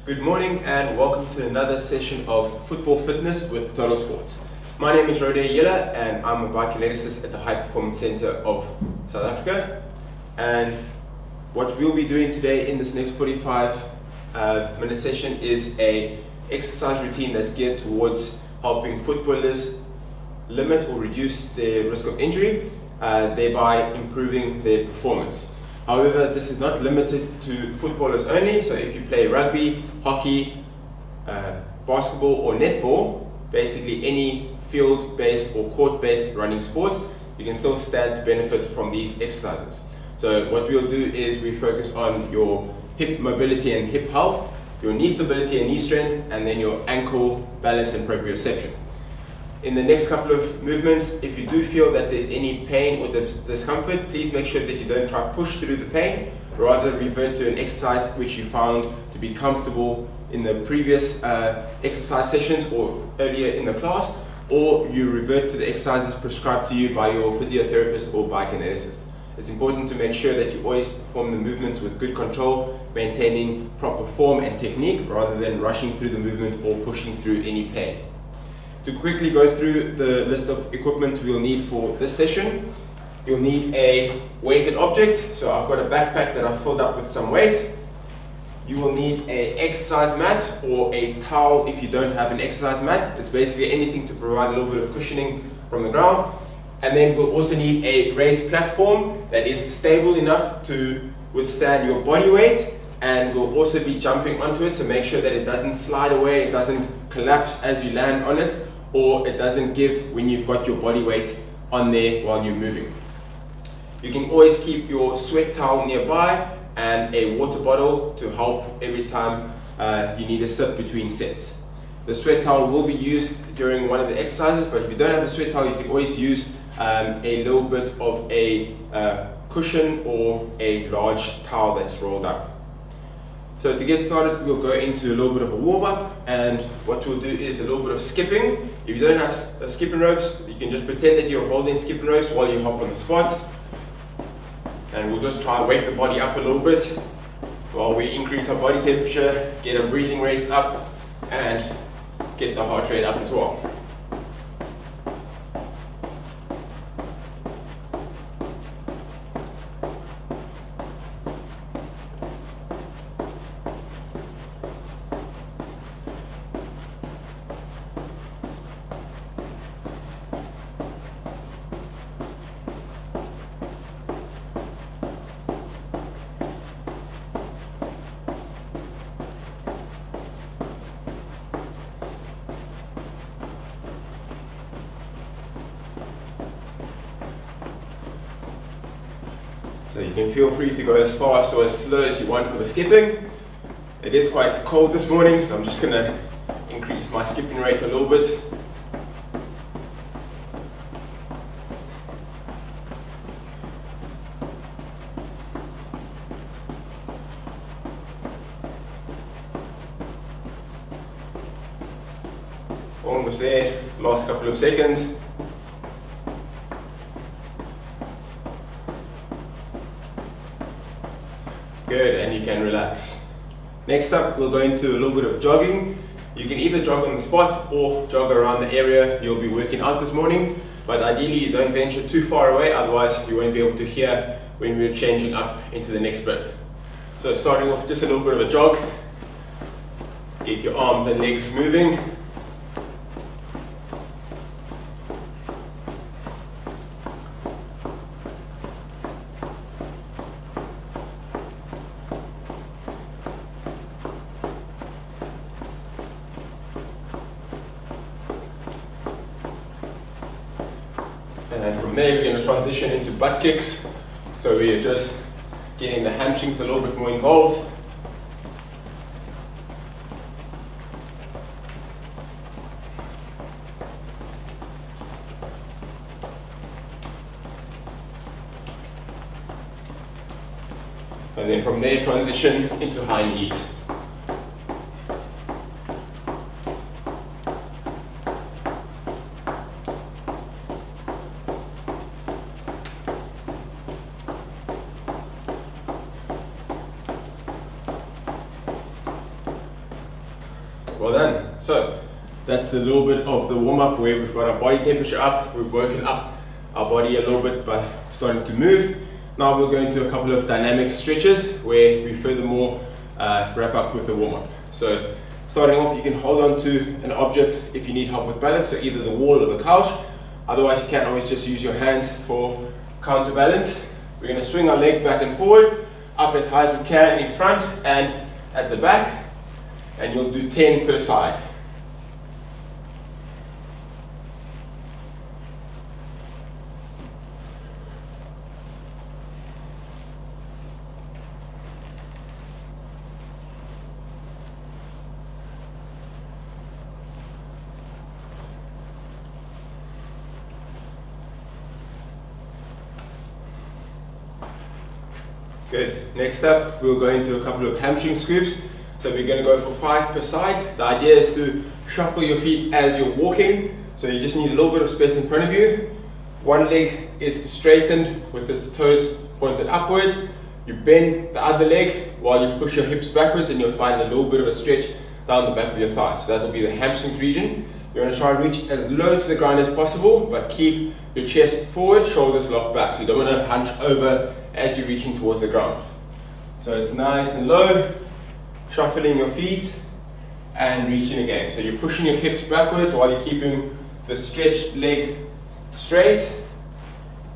Good morning and welcome to another session of Football Fitness with Total Sports. My name is Rodet Yila and I'm a biokineticist at the High Performance Center of South Africa. And what we'll be doing today in this next 45-minute session is a exercise routine that's geared towards helping footballers limit or reduce their risk of injury, thereby improving their performance. However, this is not limited to footballers only, so if you play rugby, hockey, basketball or netball, basically any field-based or court-based running sport, you can still stand to benefit from these exercises. So what we'll do is we focus on your hip mobility and hip health, your knee stability and knee strength, and then your ankle balance and proprioception. In the next couple of movements, if you do feel that there's any pain or discomfort, please make sure that you don't try to push through the pain, rather revert to an exercise which you found to be comfortable in the previous exercise sessions or earlier in the class, or you revert to the exercises prescribed to you by your physiotherapist or biokineticist. It's important to make sure that you always perform the movements with good control, maintaining proper form and technique rather than rushing through the movement or pushing through any pain. To quickly go through the list of equipment we'll need for this session, you'll need a weighted object. So I've got a backpack that I've filled up with some weight. You will need an exercise mat or a towel if you don't have an exercise mat. It's basically anything to provide a little bit of cushioning from the ground. And then we'll also need a raised platform that is stable enough to withstand your body weight, and we'll also be jumping onto it to make sure that it doesn't slide away, it doesn't collapse as you land on it, or it doesn't give when you've got your body weight on there while you're moving. You can always keep your sweat towel nearby and a water bottle to help every time you need a sip between sets. The sweat towel will be used during one of the exercises, but if you don't have a sweat towel, you can always use a little bit of a cushion or a large towel that's rolled up. So to get started, we'll go into a little bit of a warm-up, and what we'll do is a little bit of skipping. If you don't have skipping ropes, you can just pretend that you're holding skipping ropes while you hop on the spot. And we'll just try and wake the body up a little bit while we increase our body temperature, get our breathing rate up, and get the heart rate up as well. So you can feel free to go as fast or as slow as you want for the skipping. It is quite cold this morning, so I'm just going to increase my skipping rate a little bit. Almost there, last couple of seconds. Good, and you can relax. Next up, we'll go into a little bit of jogging. You can either jog on the spot or jog around the area you'll be working out this morning, but ideally you don't venture too far away, otherwise you won't be able to hear when we're changing up into the next bit. So starting off just a little bit of a jog. Get your arms and legs moving. And from there, we're going to transition into butt kicks. So we're just getting the hamstrings a little bit more involved. And then from there, transition into high knees. well done. So that's a little bit of the warm-up where we've got our body temperature up, we've woken up our body a little bit by starting to move. Now we'll go into a couple of dynamic stretches where we furthermore wrap up with the warm-up. So starting off, you can hold on to an object if you need help with balance, so either the wall or the couch. Otherwise, you can always just use your hands for counterbalance. We're going to swing our leg back and forward, up as high as we can in front and at the back, and you'll do 10 per side. Good. Next up, we'll go into a couple of hamstring scoops. So we're going to go for 5 per side. The idea is to shuffle your feet as you're walking. So you just need a little bit of space in front of you. One leg is straightened with its toes pointed upwards. You bend the other leg while you push your hips backwards, and you'll find a little bit of a stretch down the back of your thighs. So that will be the hamstring region. You're going to try and reach as low to the ground as possible, but keep your chest forward, shoulders locked back. So you don't want to hunch over as you're reaching towards the ground. So it's nice and low, shuffling your feet and reaching again. So you're pushing your hips backwards while you're keeping the stretched leg straight.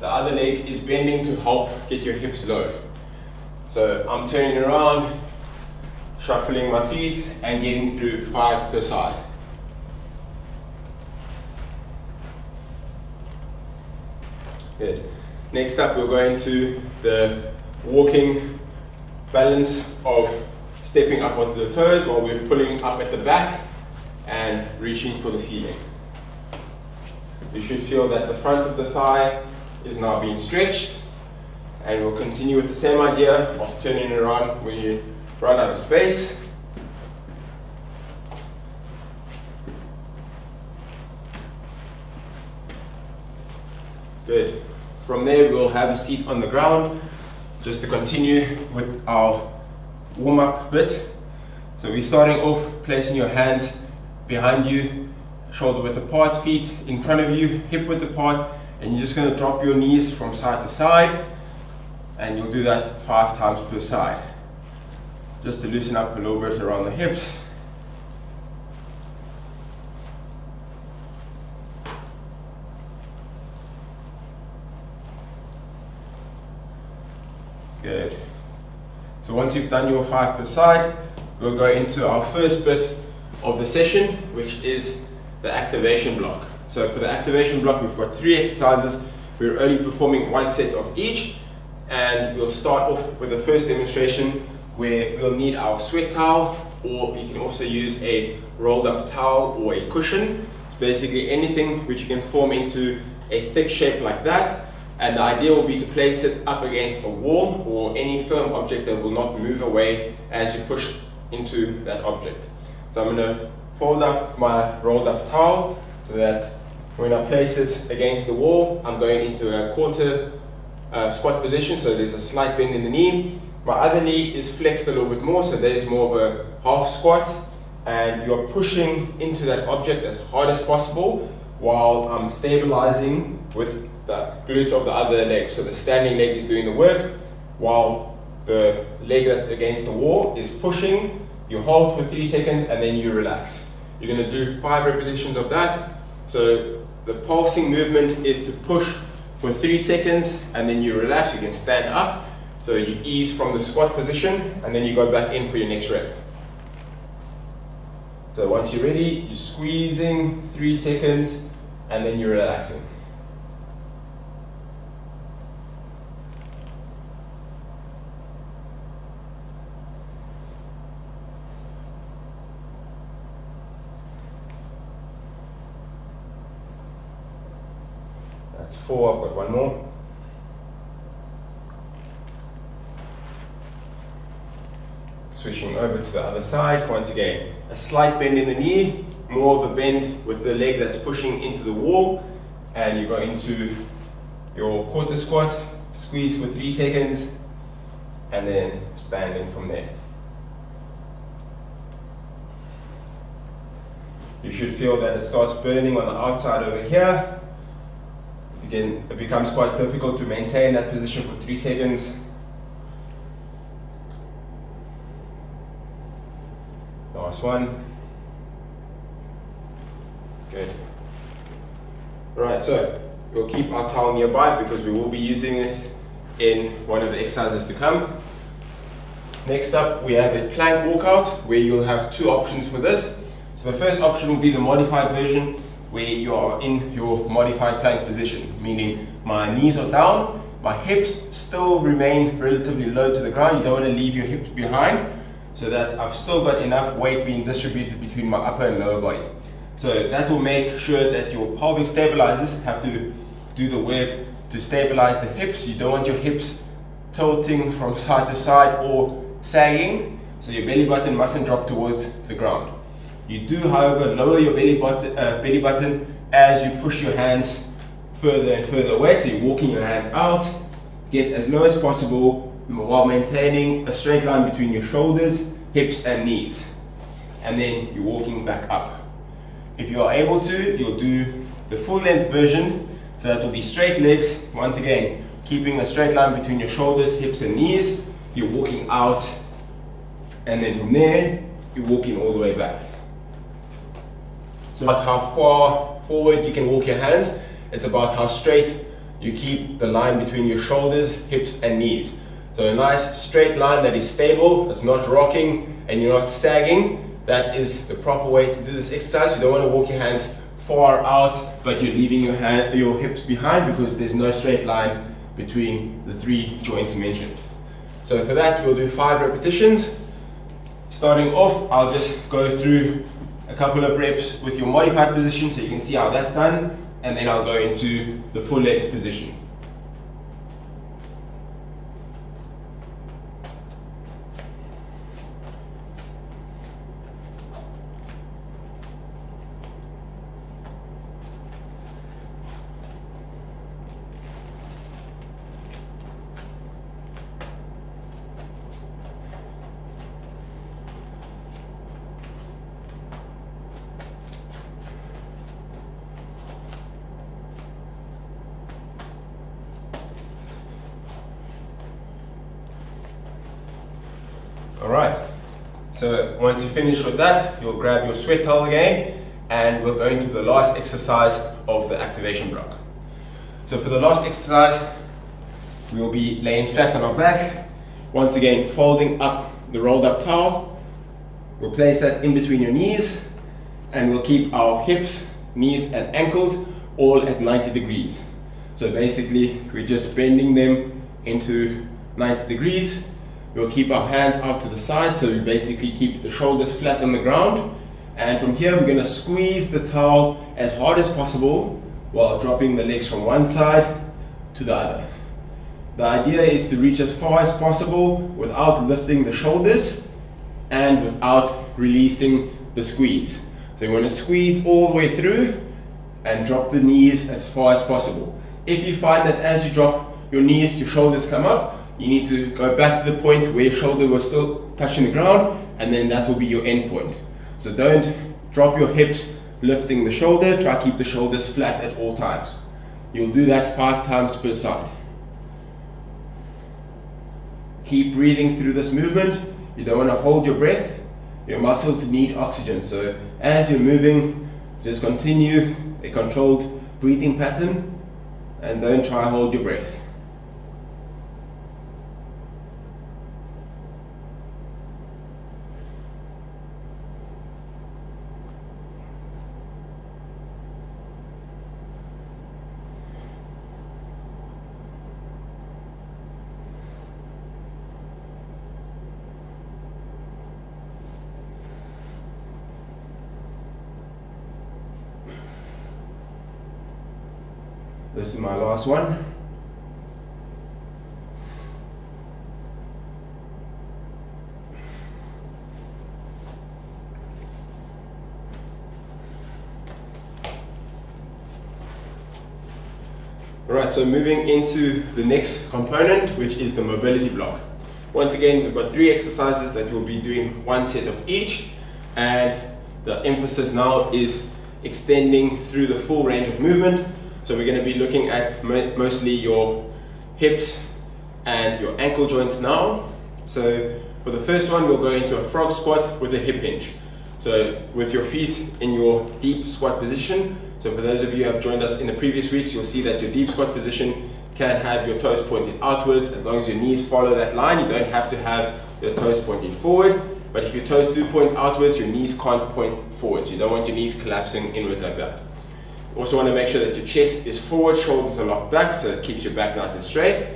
The other leg is bending to help get your hips low. So I'm turning around, shuffling my feet and getting through 5 per side. Good. Next up, we're going to the walking balance of stepping up onto the toes while we're pulling up at the back and reaching for the ceiling. You should feel that the front of the thigh is now being stretched, and we'll continue with the same idea of turning around when you run out of space. Good. From there, we'll have a seat on the ground just to continue with our warm-up bit. So we're starting off placing your hands behind you, shoulder width apart, feet in front of you, hip width apart, and you're just going to drop your knees from side to side, and you'll do that 5 times per side, just to loosen up a little bit around the hips. Good. So once you've done your 5 per side, we'll go into our first bit of the session, which is the activation block. So for the activation block, we've got 3 exercises. We're only performing 1 set of each, and we'll start off with the first demonstration where we'll need our sweat towel, or you can also use a rolled up towel or a cushion. It's basically anything which you can form into a thick shape like that. And the idea will be to place it up against a wall or any firm object that will not move away as you push into that object. So I'm going to fold up my rolled up towel so that when I place it against the wall, I'm going into a quarter squat position, so there's a slight bend in the knee. My other knee is flexed a little bit more, so there's more of a half squat, and you're pushing into that object as hard as possible while I'm stabilizing with the glutes of the other leg. So the standing leg is doing the work while the leg that's against the wall is pushing. You hold for 3 seconds and then you relax. You're going to do 5 repetitions of that. So the pulsing movement is to push for 3 seconds and then you relax. You can stand up. So you ease from the squat position and then you go back in for your next rep. So once you're ready, you're squeezing 3 seconds and then you're relaxing. That's 4, I've got 1 more. Switching over to the other side, once again, a slight bend in the knee, more of a bend with the leg that's pushing into the wall, and you go into your quarter squat, squeeze for 3 seconds, and then standing from there. You should feel that it starts burning on the outside over here. Again, it becomes quite difficult to maintain that position for 3 seconds. Last one. Good. Right, so we'll keep our towel nearby because we will be using it in one of the exercises to come. Next up, we have a plank walkout where you'll have 2 options for this. So the first option will be the modified version where you are in your modified plank position, meaning my knees are down, my hips still remain relatively low to the ground. You don't want to leave your hips behind so that I've still got enough weight being distributed between my upper and lower body. So that will make sure that your pelvic stabilizers have to do the work to stabilize the hips. You don't want your hips tilting from side to side or sagging, so your belly button mustn't drop towards the ground. You do, however, lower your belly button as you push your hands further and further away. So you're walking your hands out, get as low as possible while maintaining a straight line between your shoulders, hips and knees. And then you're walking back up. If you are able to, you'll do the full length version. So that will be straight legs. Once again, keeping a straight line between your shoulders, hips and knees. You're walking out, and then from there, you're walking all the way back. So about how far forward you can walk your hands, it's about how straight you keep the line between your shoulders, hips and knees. So a nice straight line that is stable, it's not rocking and you're not sagging. That is the proper way to do this exercise. You don't want to walk your hands far out, but you're leaving your hips behind because there's no straight line between the 3 joints mentioned. So for that, we'll do 5 repetitions. Starting off, I'll just go through a couple of reps with your modified position so you can see how that's done, and then I'll go into the full length position. Alright, so once you finish with that, you'll grab your sweat towel again and we'll go into the last exercise of the activation block. So for the last exercise, we'll be laying flat on our back, once again folding up the rolled up towel. We'll place that in between your knees and we'll keep our hips, knees and ankles all at 90 degrees. So basically we're just bending them into 90 degrees. We'll keep our hands out to the side, so we basically keep the shoulders flat on the ground. And from here, we're going to squeeze the towel as hard as possible while dropping the legs from one side to the other. The idea is to reach as far as possible without lifting the shoulders and without releasing the squeeze. So you want to squeeze all the way through and drop the knees as far as possible. If you find that as you drop your knees, your shoulders come up, you need to go back to the point where your shoulder was still touching the ground, and then that will be your end point. So don't drop your hips lifting the shoulder, try to keep the shoulders flat at all times. You'll do that 5 times per side. Keep breathing through this movement. You don't want to hold your breath. Your muscles need oxygen, so as you're moving, just continue a controlled breathing pattern and don't try to hold your breath. This is my last one. Alright, so moving into the next component, which is the mobility block. Once again, we've got 3 exercises that we'll be doing 1 set of each, and The emphasis now is extending through the full range of movement. So we're going to be looking at mostly your hips and your ankle joints now. So for the first one, we'll go into a frog squat with a hip hinge. So with your feet in your deep squat position. So for those of you who have joined us in the previous weeks, you'll see that your deep squat position can have your toes pointed outwards. As long as your knees follow that line, you don't have to have your toes pointing forward. But if your toes do point outwards, your knees can't point forwards. You don't want your knees collapsing inwards like that. You also want to make sure that your chest is forward, shoulders are locked back, so it keeps your back nice and straight.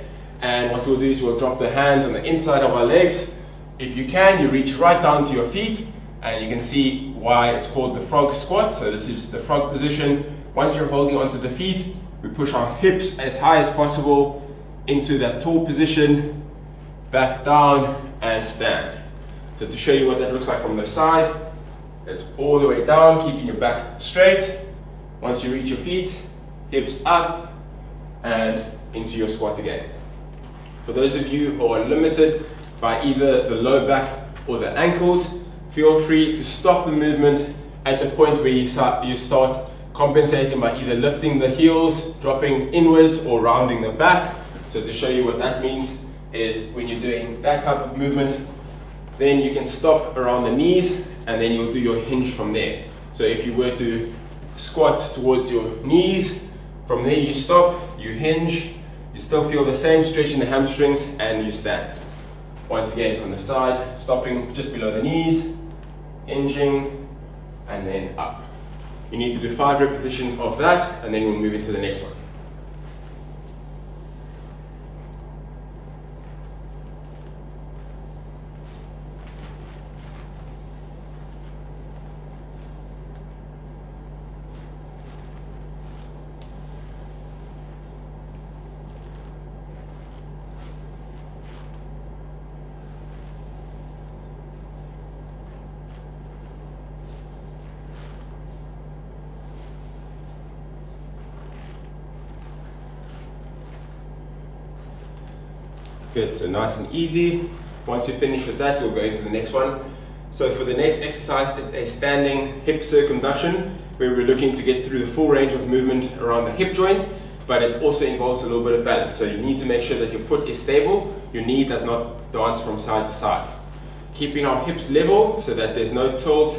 And what we'll do is we'll drop the hands on the inside of our legs. If you can, you reach right down to your feet, and you can see why it's called the frog squat. So this is the frog position. Once you're holding onto the feet, we push our hips as high as possible into that tall position, back down and stand. So to show you what that looks like from the side, it's all the way down, keeping your back straight. Once you reach your feet, hips up and into your squat again. For those of you who are limited by either the low back or the ankles, feel free to stop the movement at the point where you start compensating by either lifting the heels, dropping inwards, or rounding the back. So to show you what that means is when you're doing that type of movement, then you can stop around the knees and then you'll do your hinge from there. So if you were to squat towards your knees, from there you stop, you hinge, you still feel the same stretch in the hamstrings, and you stand. Once again from the side, stopping just below the knees, hinging, and then up. You need to do 5 repetitions of that, and then we'll move into the next one. Good, so nice and easy. Once you finish with that, we'll go into the next one. So for the next exercise, it's a standing hip circumduction, where we're looking to get through the full range of movement around the hip joint, but it also involves a little bit of balance. So you need to make sure that your foot is stable, your knee does not dance from side to side. Keeping our hips level so that there's no tilt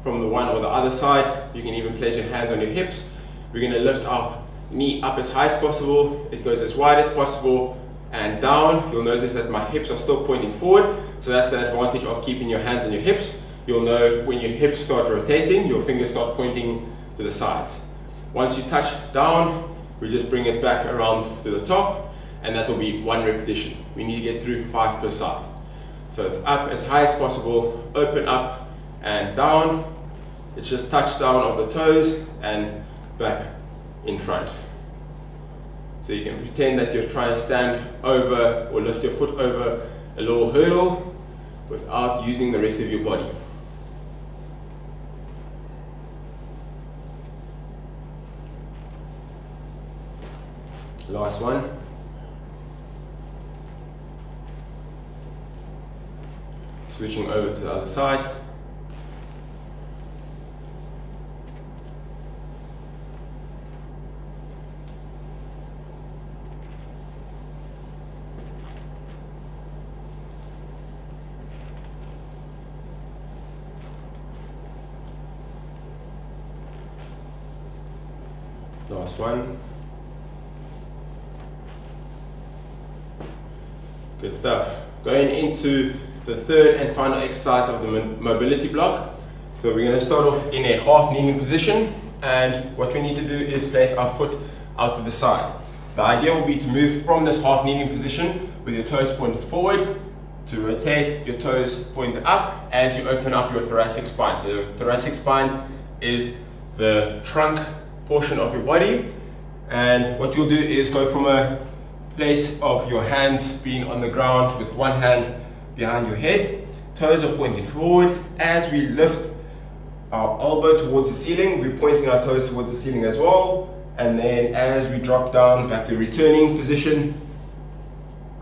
from the one or the other side. You can even place your hands on your hips. We're going to lift our knee up as high as possible, it goes as wide as possible, and down. You'll notice that my hips are still pointing forward, so that's the advantage of keeping your hands on your hips. You'll know when your hips start rotating, your fingers start pointing to the sides. Once you touch down, we just bring it back around to the top, and that will be 1 repetition. We need to get through 5 per side. So it's up as high as possible, open up and down. It's just touch down of the toes and back in front. So you can pretend that you're trying to stand over or lift your foot over a little hurdle without using the rest of your body. Last one. Switching over to the other side. Last one. Good stuff. Going into the third and final exercise of the mobility block. So we're going to start off in a half kneeling position, and what we need to do is place our foot out to the side. The idea will be to move from this half kneeling position with your toes pointed forward, to rotate your toes pointed up as you open up your thoracic spine. So the thoracic spine is the trunk portion of your body, and what you'll do is go from a place of your hands being on the ground with one hand behind your head, toes are pointed forward. As we lift our elbow towards the ceiling, we're pointing our toes towards the ceiling as well, and then as we drop down back to returning position,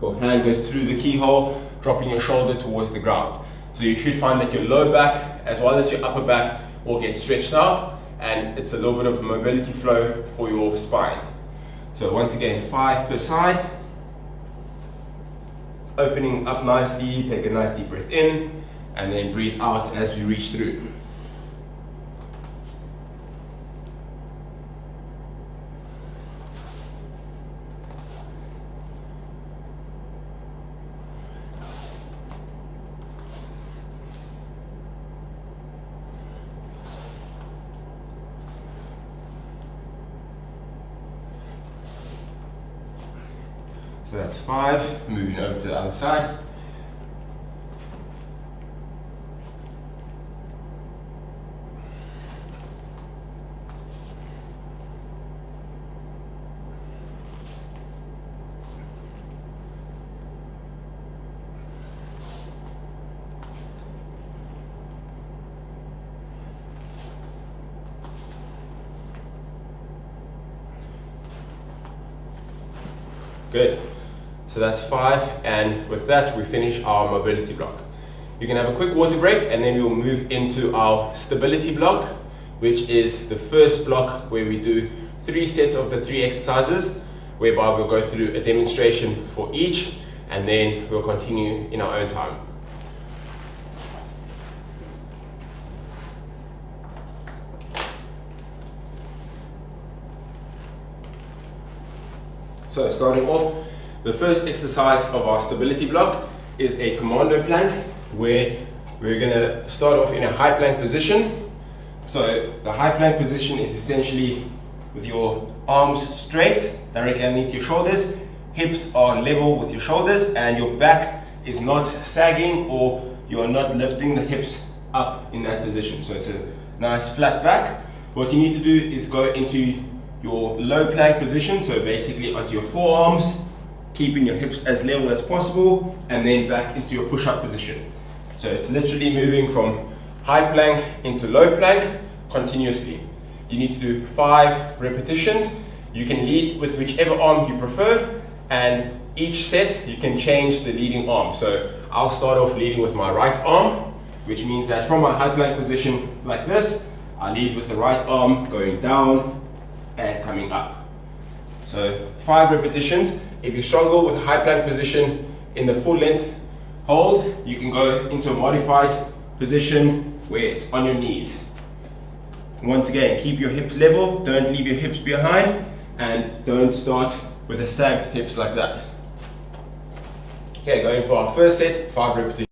your hand goes through the keyhole, dropping your shoulder towards the ground. So you should find that your low back as well as your upper back all get stretched out, and it's a little bit of mobility flow for your spine. So once again, 5 per side. Opening up nicely, take a nice deep breath in, and then breathe out as we reach through. So that's 5, moving over to the other side. Good. So that's 5, and with that we finish our mobility block. You can have a quick water break, and then we'll move into our stability block, which is the first block where we do 3 sets of the 3 exercises, whereby we'll go through a demonstration for each, and then we'll continue in our own time. So starting off, the first exercise of our stability block is a commando plank, where we're going to start off in a high plank position. So the high plank position is essentially with your arms straight, directly underneath your shoulders, hips are level with your shoulders, and your back is not sagging, or you are not lifting the hips up in that position. So it's a nice flat back. What you need to do is go into your low plank position, so basically onto your forearms, keeping your hips as level as possible, and then back into your push-up position. So it's literally moving from high plank into low plank continuously. You need to do 5 repetitions. You can lead with whichever arm you prefer, and each set you can change the leading arm. So I'll start off leading with my right arm, which means that from my high plank position like this, I lead with the right arm going down and coming up. So 5 repetitions. If you struggle with a high plank position in the full length hold, you can go into a modified position where it's on your knees. Once again, keep your hips level, don't leave your hips behind, and don't start with a sagged hips like that. Okay, going for our first set, 5 repetitions.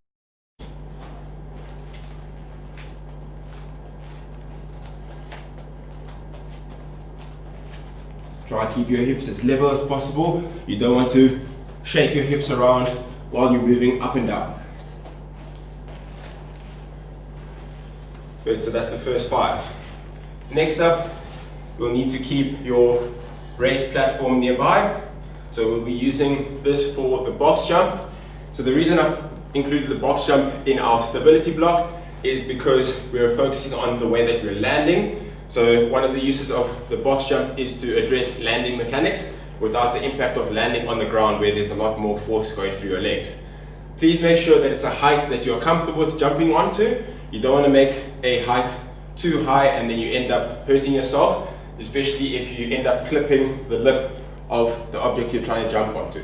Try to keep your hips as level as possible. You don't want to shake your hips around while you're moving up and down. Good, so that's the first 5. Next up, we'll need to keep your raised platform nearby. So we'll be using this for the box jump. So the reason I've included the box jump in our stability block is because we're focusing on the way that we're landing. So one of the uses of the box jump is to address landing mechanics without the impact of landing on the ground, where there's a lot more force going through your legs. Please make sure that it's a height that you're comfortable with jumping onto. You don't want to make a height too high and then you end up hurting yourself, especially if you end up clipping the lip of the object you're trying to jump onto.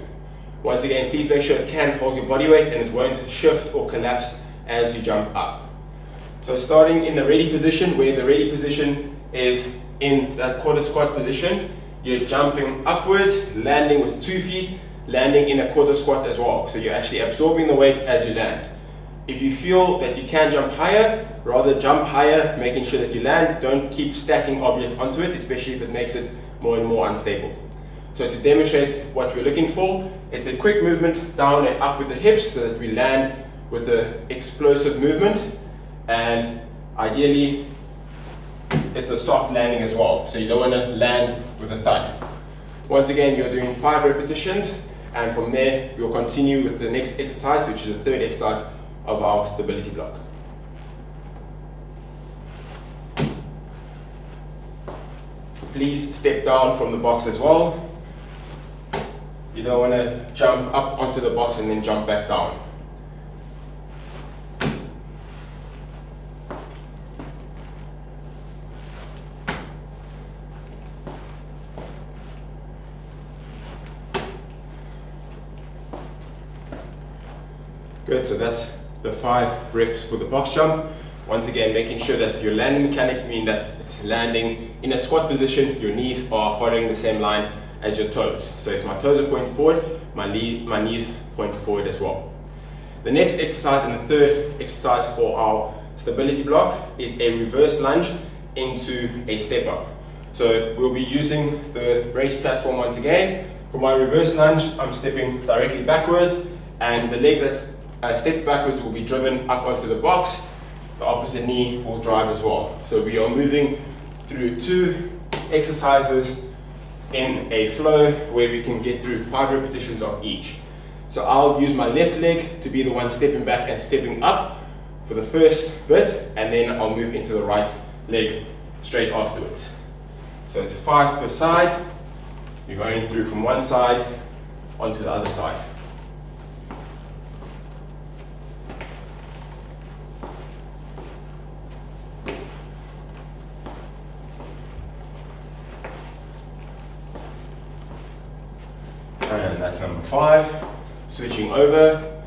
Once again, please make sure it can hold your body weight and it won't shift or collapse as you jump up. So starting in the ready position, where the ready position is in that quarter squat position, you're jumping upwards, landing with 2 feet, landing in a quarter squat as well. So you're actually absorbing the weight as you land. If you feel that you can jump higher, rather jump higher, making sure that you land. Don't keep stacking object onto it, especially if it makes it more and more unstable. So to demonstrate what we're looking for, it's a quick movement down and up with the hips so that we land with an explosive movement, and ideally it's a soft landing as well, so you don't want to land with a thud. Once again, you're doing 5 repetitions, and from there we'll continue with the next exercise, which is the third exercise of our stability block. Please step down from the box as well. You don't want to jump up onto the box and then jump back down. Good, so that's the 5 reps for the box jump. Once again, making sure that your landing mechanics mean that it's landing in a squat position, your knees are following the same line as your toes. So if my toes are pointing forward, my knees point forward as well. The next exercise and the third exercise for our stability block is a reverse lunge into a step up. So we'll be using the raised platform once again. For my reverse lunge, I'm stepping directly backwards, and the leg that's stepped backwards will be driven up onto the box. The opposite knee will drive as well. So we are moving through 2 exercises in a flow where we can get through 5 repetitions of each. So I'll use my left leg to be the one stepping back and stepping up for the first bit, and then I'll move into the right leg straight afterwards. So it's 5 per side. You're going through from one side onto the other side. And that's number 5. Switching over.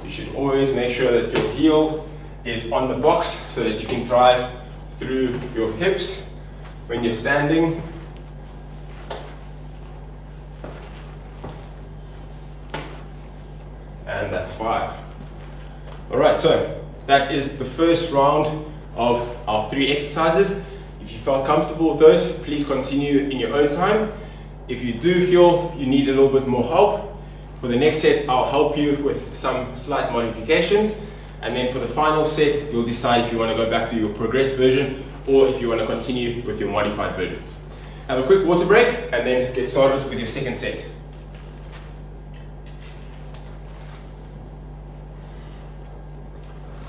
You should always make sure that your heel is on the box so that you can drive through your hips when you're standing. And that's 5. Alright, so that is the first round of our 3 exercises. If you felt comfortable with those, please continue in your own time. If you do feel you need a little bit more help, for the next set I'll help you with some slight modifications, and then for the final set you'll decide if you want to go back to your progressed version or if you want to continue with your modified versions. Have a quick water break and then get started with your second set.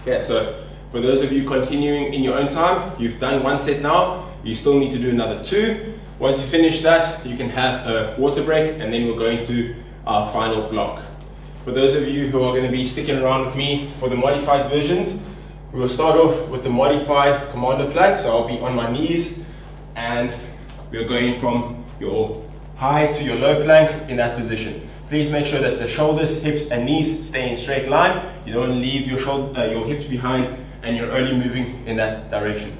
Okay, so for those of you continuing in your own time, you've done 1 set now, you still need to do another 2. Once you finish that, you can have a water break and then we'll go into our final block. For those of you who are going to be sticking around with me for the modified versions, we will start off with the modified commando plank. So I'll be on my knees and we're going from your high to your low plank in that position. Please make sure that the shoulders, hips and knees stay in straight line. You don't leave your hips behind and you're only moving in that direction.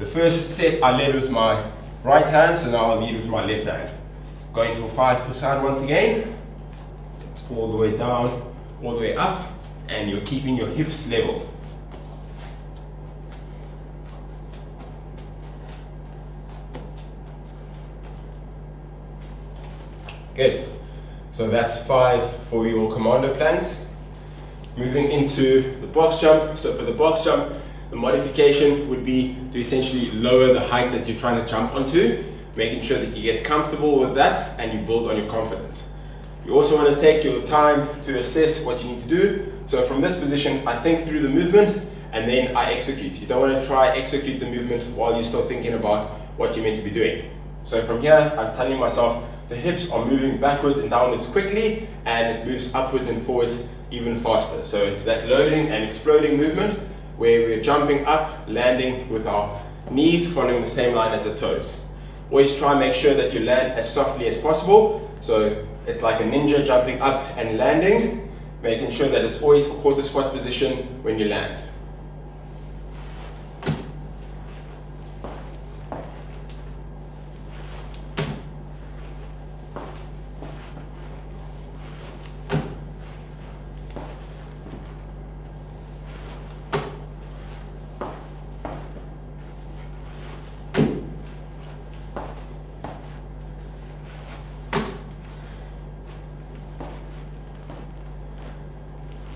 The first set I led with my right hand, so now I'll lead with my left hand. Going for 5 per side once again. It's all the way down, all the way up, and you're keeping your hips level. Good. So that's 5 for your commando planks. Moving into the box jump. So for the box jump, the modification would be to essentially lower the height that you're trying to jump onto, making sure that you get comfortable with that and you build on your confidence. You also want to take your time to assess what you need to do. So from this position, I think through the movement and then I execute. You don't want to try execute the movement while you're still thinking about what you're meant to be doing. So from here, I'm telling myself the hips are moving backwards and downwards quickly, and it moves upwards and forwards even faster. So it's that loading and exploding movement where we're jumping up, landing with our knees following the same line as the toes. Always try and make sure that you land as softly as possible. So it's like a ninja jumping up and landing, making sure that it's always a quarter squat position when you land.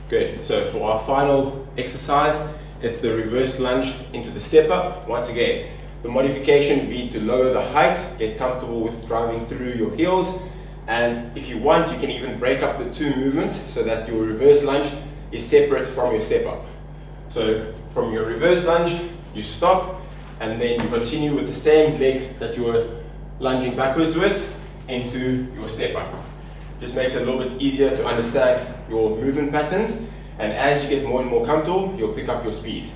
Good. So for our final exercise, it's the reverse lunge into the step up. Once again, the modification would be to lower the height, get comfortable with driving through your heels, and if you want, you can even break up the 2 movements so that your reverse lunge is separate from your step up. So from your reverse lunge, you stop, and then you continue with the same leg that you were lunging backwards with into your step up. Just makes it a little bit easier to understand your movement patterns, and as you get more and more comfortable, you'll pick up your speed.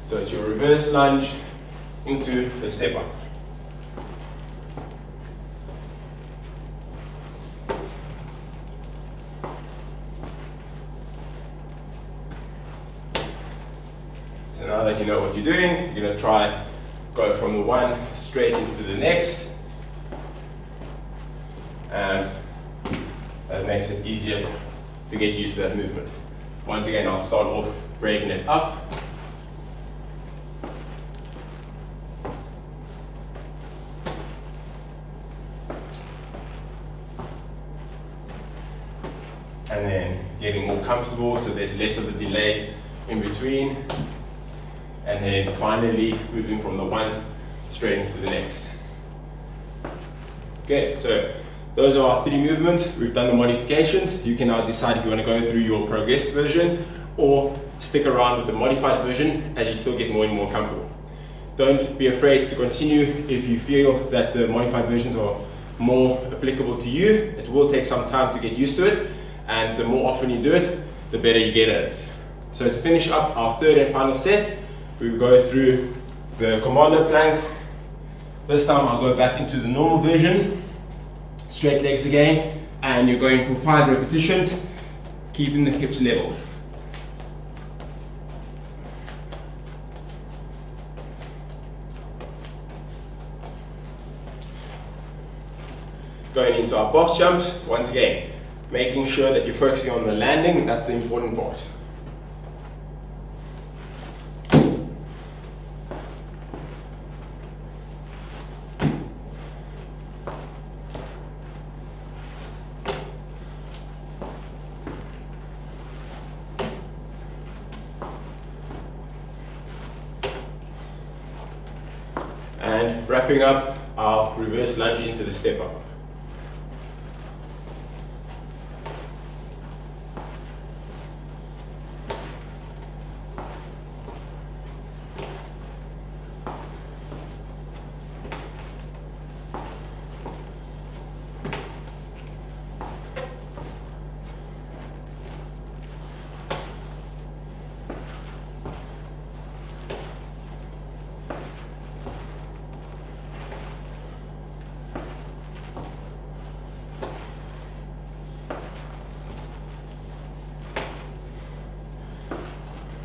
So it's your reverse lunge into the step up. So now that you know what you're doing, you're going to try go from the one straight into the next, and that makes it easier to get used to that movement. Once again, I'll start off breaking it up. And then getting more comfortable so there's less of a delay in between. And then finally moving from the one straight into the next. Okay, so those are our 3 movements. We've done the modifications. You can now decide if you want to go through your progressed version or stick around with the modified version as you still get more and more comfortable. Don't be afraid to continue if you feel that the modified versions are more applicable to you. It will take some time to get used to it, and the more often you do it, the better you get at it. So to finish up our 3rd and final set, we will go through the commando plank. This time I'll go back into the normal version, straight legs again, and you're going for 5 repetitions, keeping the hips level. Going into our box jumps, once again, making sure that you're focusing on the landing, that's the important part. And wrapping up our reverse lunge into the step up.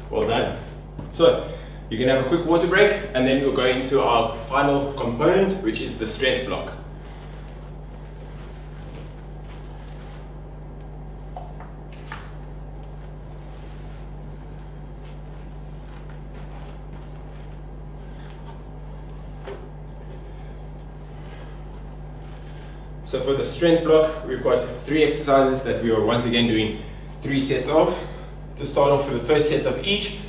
Well done. So you can have a quick water break, and then we'll go into our final component, which is the strength block. So for the strength block, we've got 3 exercises that we are once again doing 3 sets of. To start off with the first set of each,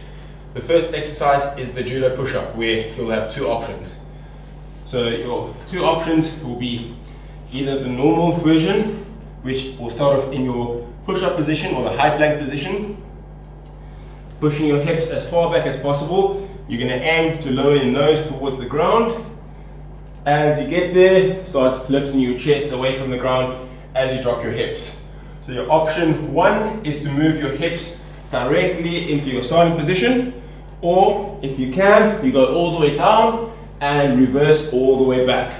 the first exercise is the judo push-up, where you'll have 2 options. So your 2 options will be either the normal version, which will start off in your push-up position or the high plank position, pushing your hips as far back as possible. You're going to aim to lower your nose towards the ground. As you get there, start lifting your chest away from the ground as you drop your hips. So your option 1 is to move your hips directly into your starting position, or if you can, you go all the way down and reverse all the way back.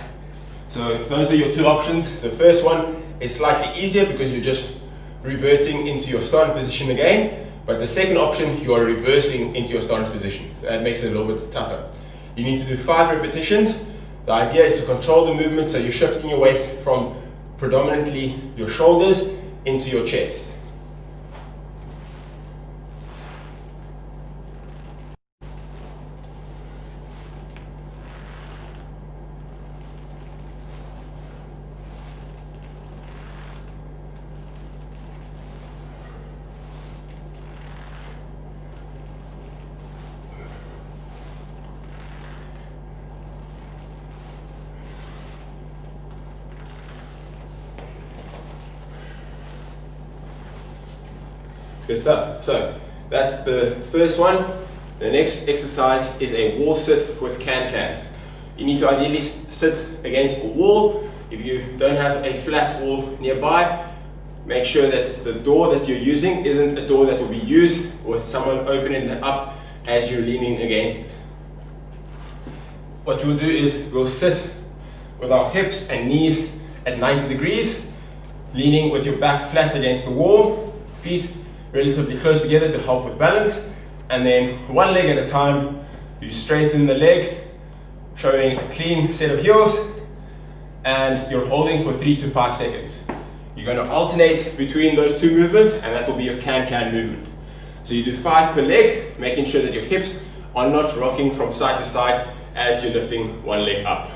So those are your 2 options. The first one is slightly easier because you're just reverting into your starting position again, but the second option, you are reversing into your starting position. That makes it a little bit tougher. You need to do 5 repetitions. The idea is to control the movement, so you're shifting your weight from predominantly your shoulders into your chest. Good stuff. So that's the first one. The next exercise is a wall sit with can-cans. You need to ideally sit against a wall. If you don't have a flat wall nearby, make sure that the door that you're using isn't a door that will be used with someone opening it up as you're leaning against it. What we'll do is we'll sit with our hips and knees at 90 degrees, leaning with your back flat against the wall, feet relatively close together to help with balance, and then one leg at a time, you straighten the leg, showing a clean set of heels, and you're holding for 3 to 5 seconds. You're going to alternate between those two movements, and that will be your can-can movement. So you do 5 per leg, making sure that your hips are not rocking from side to side as you're lifting one leg up.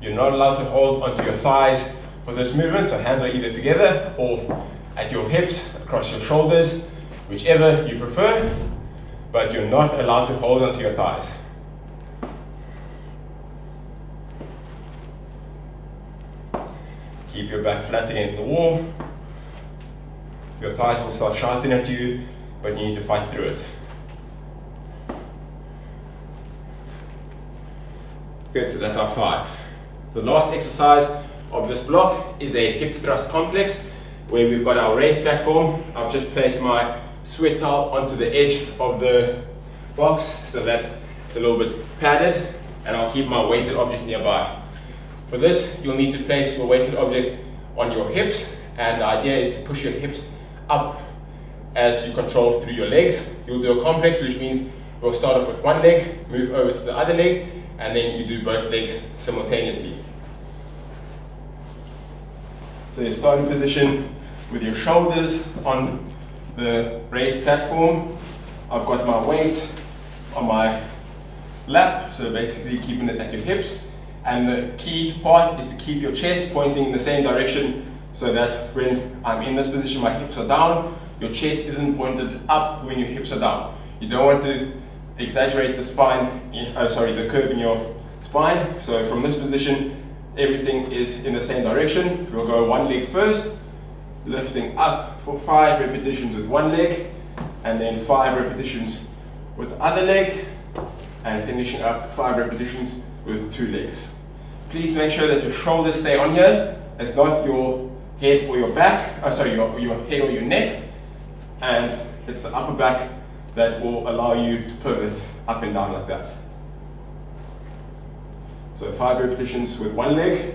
You're not allowed to hold onto your thighs for this movement, so hands are either together or at your hips, across your shoulders, whichever you prefer, but you're not allowed to hold onto your thighs. Keep your back flat against the wall. Your thighs will start shouting at you, but you need to fight through it. Good, so that's our 5. The last exercise of this block is a hip thrust complex, where we've got our raised platform. I've just placed my sweat towel onto the edge of the box so that it's a little bit padded, and I'll keep my weighted object nearby. For this, you'll need to place your weighted object on your hips, and the idea is to push your hips up as you control through your legs. You'll do a complex, which means we'll start off with one leg, move over to the other leg, and then you do both legs simultaneously. So your starting position with your shoulders on the raised platform. I've got my weight on my lap, so basically keeping it at your hips. And the key part is to keep your chest pointing in the same direction, so that when I'm in this position, my hips are down, your chest isn't pointed up when your hips are down. You don't want to exaggerate the spine, the curve in your spine. So from this position, everything is in the same direction. We'll go one leg first, lifting up for 5 repetitions with one leg, and then 5 repetitions with the other leg, and finishing up 5 repetitions with 2 legs. Please make sure that your shoulders stay on here. It's not your head or your back, your head or your neck, and it's the upper back that will allow you to pivot up and down like that. So 5 repetitions with one leg,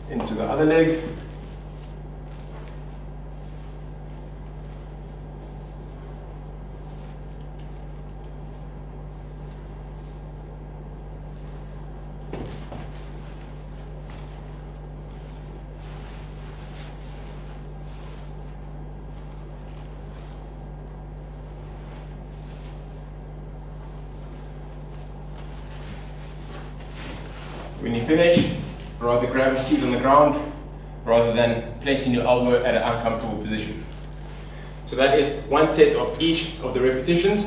into the other leg, when you finish, rather grab a seat on the ground rather than placing your elbow at an uncomfortable position. So that is one set of each of the repetitions.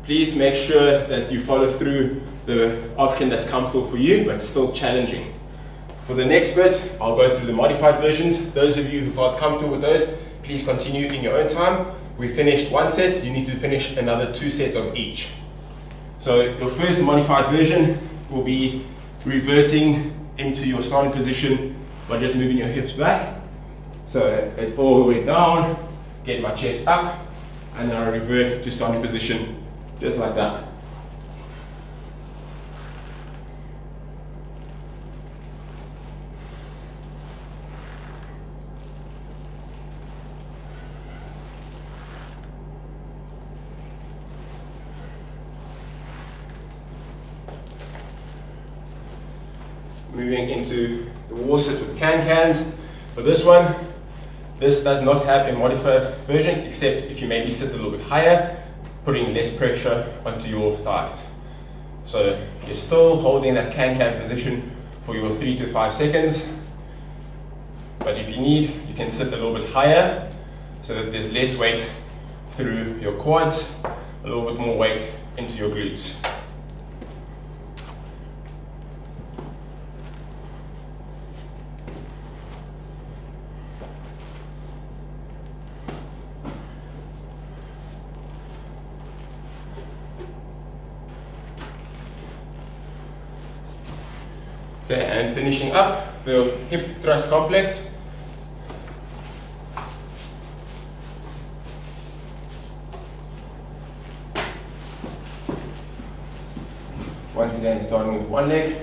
Please make sure that you follow through the option that's comfortable for you, but still challenging. For the next bit, I'll go through the modified versions. Those of you who felt comfortable with those, please continue in your own time. We finished one set, you need to finish another 2 sets of each. So your first modified version will be reverting into your starting position by just moving your hips back. So it's all the way down, get my chest up, and then I revert to starting position just like that. Moving into the wall sit with can-cans. For this one, this does not have a modified version, except if you maybe sit a little bit higher, putting less pressure onto your thighs. So you're still holding that can-can position for your 3 to 5 seconds. But if you need, you can sit a little bit higher so that there's less weight through your quads, a little bit more weight into your glutes. Okay, and finishing up the hip thrust complex. Once again, again, starting with one leg.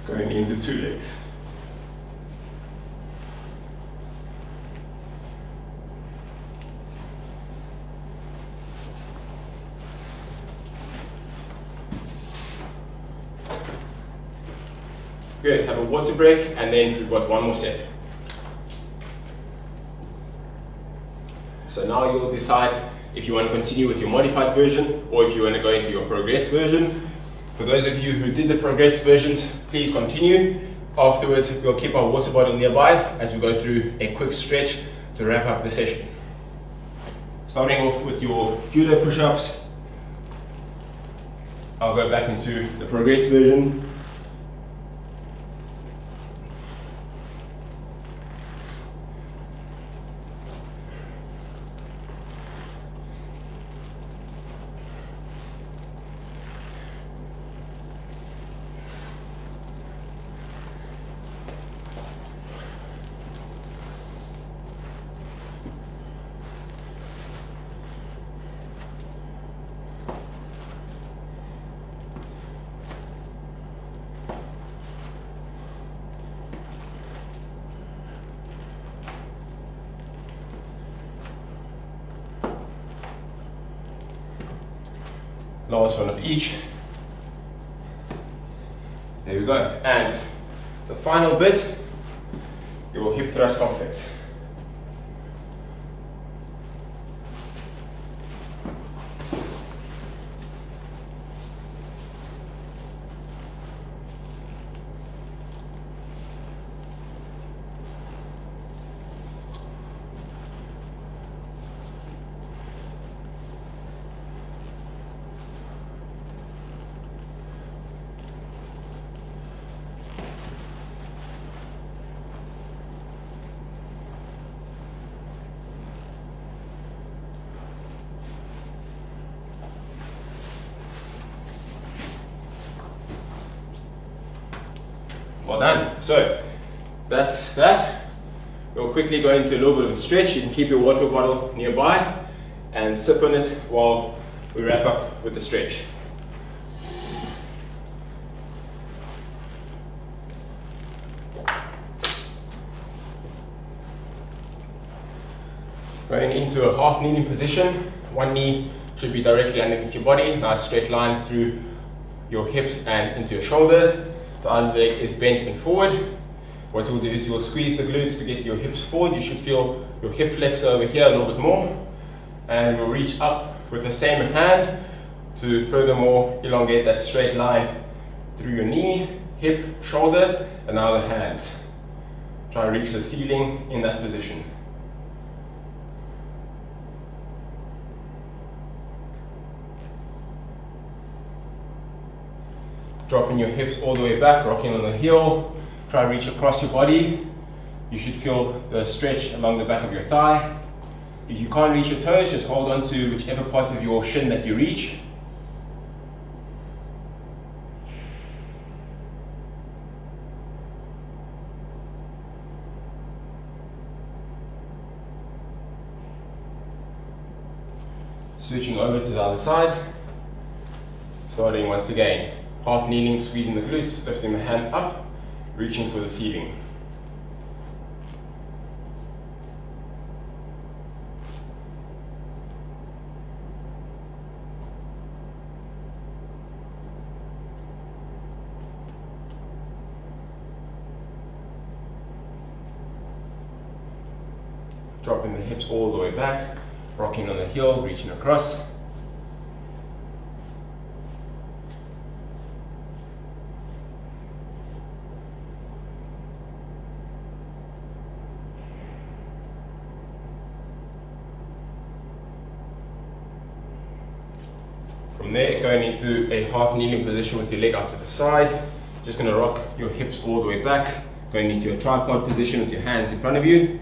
Going into two legs. Good, have a water break and then we've got one more set. So now you'll decide if you want to continue with your modified version or if you want to go into your progressed version. For those of you who did the progressed versions, please continue. Afterwards, we'll keep our water bottle nearby as we go through a quick stretch to wrap up the session. Starting off with your judo push-ups. I'll go back into the progressed version. Last one of each. There we go. And the final bit, your hip thrust complex. Well done. So that's that. We'll quickly go into a little bit of a stretch. You can keep your water bottle nearby and sip on it while we wrap up with the stretch. Going into a half kneeling position. One knee should be directly underneath your body. Nice straight line through your hips and into your shoulder. The other leg is bent and forward. What we'll do is you'll squeeze the glutes to get your hips forward. You should feel your hip flexor over here a little bit more. And we'll reach up with the same hand to furthermore elongate that straight line through your knee, hip, shoulder, and now the hands. Try and reach the ceiling in that position. Dropping your hips all the way back, rocking on the heel. Try and reach across your body. You should feel the stretch along the back of your thigh. If you can't reach your toes, just hold on to whichever part of your shin that you reach. Switching over to the other side. Starting once again. Half kneeling, squeezing the glutes, lifting the hand up, reaching for the ceiling. Dropping the hips all the way back, rocking on the heel, reaching across. From there, going into a half kneeling position with your leg out to the side. Just going to rock your hips all the way back, going into your tripod position with your hands in front of you.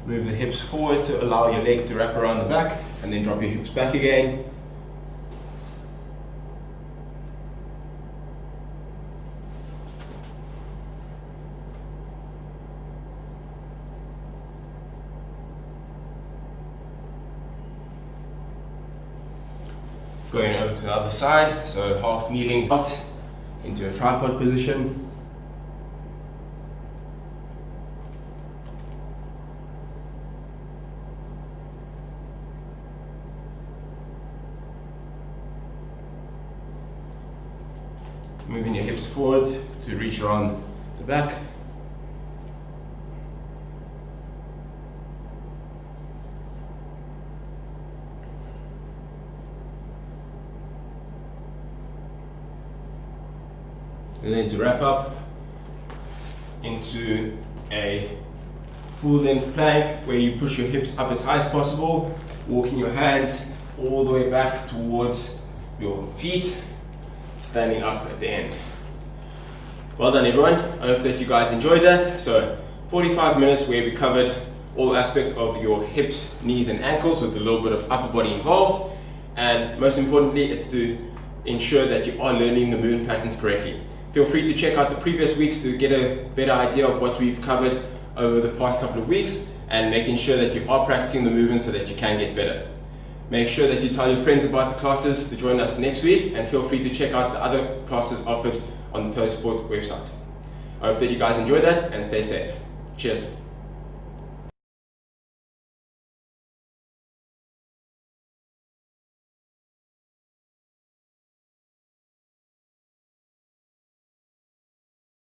Move the hips forward to allow your leg to wrap around the back, and then drop your hips back again. Going over to the other side, so half kneeling out into a tripod position. Moving your hips forward to reach around the back. And then to wrap up into a full length plank where you push your hips up as high as possible, walking your hands all the way back towards your feet, standing up at the end. Well done everyone, I hope that you guys enjoyed that. So 45 minutes where we covered all aspects of your hips, knees and ankles with a little bit of upper body involved, and most importantly it's to ensure that you are learning the movement patterns correctly. Feel free to check out the previous weeks to get a better idea of what we've covered over the past couple of weeks, and making sure that you are practicing the movements so that you can get better. Make sure that you tell your friends about the classes to join us next week, and feel free to check out the other classes offered on the Total Sport website. I hope that you guys enjoy that and stay safe. Cheers.